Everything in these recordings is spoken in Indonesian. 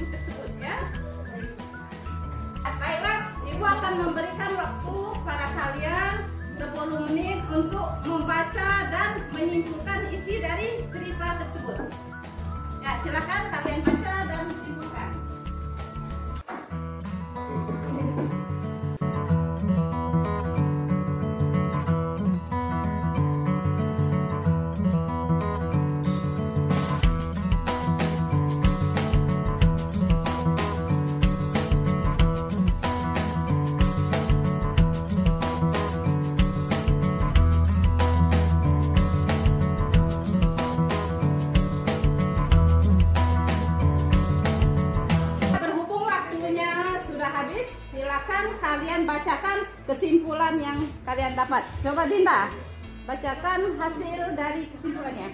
buku tersebut ya. Baiklah, Ibu akan memberikan waktu pada kalian 10 menit untuk membaca dan menyimpulkan isi dari cerita tersebut. Ya, silakan kalian baca dan simpulkan. Silakan kalian bacakan kesimpulan yang kalian dapat. Coba Dinda, bacakan hasil dari kesimpulannya.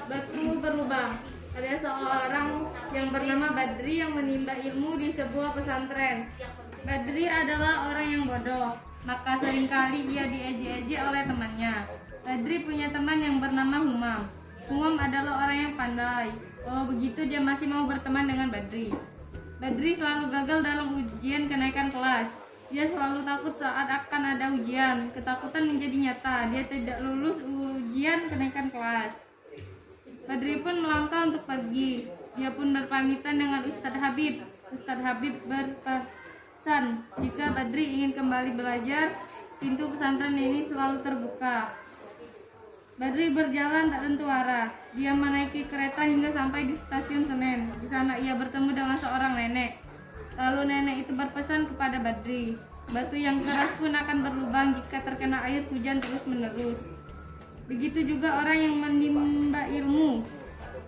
Batu berlubang. Ada seorang yang bernama Badri yang menimba ilmu di sebuah pesantren. Badri adalah orang yang bodoh, maka seringkali ia diejek-ejek oleh temannya. Badri punya teman yang bernama Humam. Humam adalah orang yang pandai. Oh begitu dia masih mau berteman dengan Badri. Badri selalu gagal dalam ujian kenaikan kelas. Dia selalu takut saat akan ada ujian. Ketakutan menjadi nyata. Dia tidak lulus ujian kenaikan kelas. Badri pun melangkah untuk pergi. Dia pun berpamitan dengan Ustadz Habib. Ustadz Habib berpesan, jika Badri ingin kembali belajar, pintu pesantren ini selalu terbuka. Badri berjalan tak tentu arah. Dia menaiki kereta hingga sampai di stasiun Senen. Di sana ia bertemu dengan seorang nenek. Lalu nenek itu berpesan kepada Badri, batu yang keras pun akan berlubang jika terkena air hujan terus-menerus. Begitu juga orang yang menimba ilmu,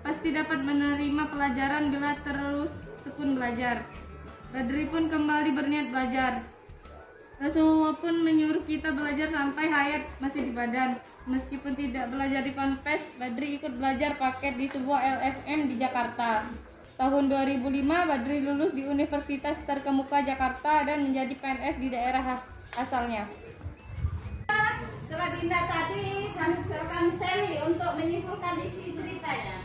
pasti dapat menerima pelajaran bila terus tekun belajar. Badri pun kembali berniat belajar. Rasulullah pun menyuruh kita belajar sampai hayat masih di badan. Meskipun tidak belajar di Ponpes, Badri ikut belajar paket di sebuah LSM di Jakarta. Tahun 2005, Badri lulus di Universitas Terkemuka Jakarta dan menjadi PNS di daerah asalnya. Setelah Dinda tadi, kami silakan Sally untuk menyimpulkan isi ceritanya.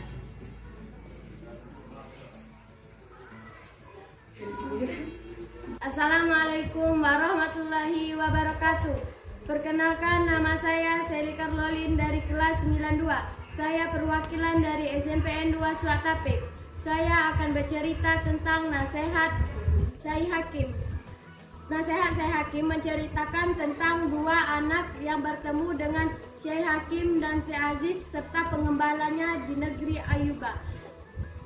Assalamualaikum warahmatullahi wabarakatuh. Perkenalkan, nama saya Sally Carlolin dari kelas 92. Saya perwakilan dari SMPN 2 Suatapek. Saya akan bercerita tentang nasihat Syekh Hakim. Nasihat Syekh Hakim menceritakan tentang dua anak yang bertemu dengan Syekh Hakim dan Syekh Aziz serta pengembalanya di negeri Ayuba.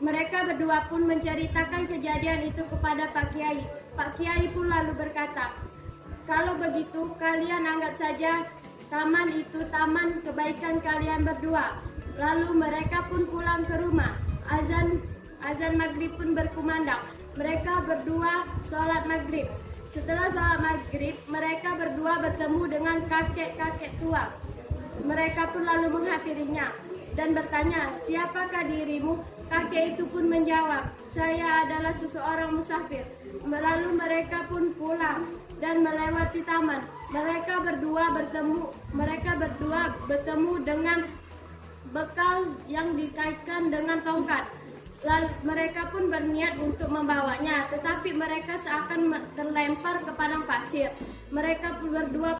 Mereka berdua pun menceritakan kejadian itu kepada Pak Kiai. Pak Kiai pun lalu berkata, "Kalau begitu, kalian anggap saja taman itu taman kebaikan kalian berdua." Lalu mereka pun pulang ke rumah. Azan maghrib pun berkumandang. Mereka berdua sholat maghrib. Setelah sholat maghrib, mereka berdua bertemu dengan kakek-kakek tua. Mereka pun lalu menghampirinya dan bertanya, "Siapakah dirimu?" Kakek itu pun menjawab, "Saya adalah seseorang musafir." Lalu mereka pun pulang dan melewati taman. Mereka berdua bertemu dengan bekal yang dikaitkan dengan tongkat. Lalu mereka pun berniat untuk membawanya, tetapi mereka seakan terlempar ke padang pasir. Mereka berdua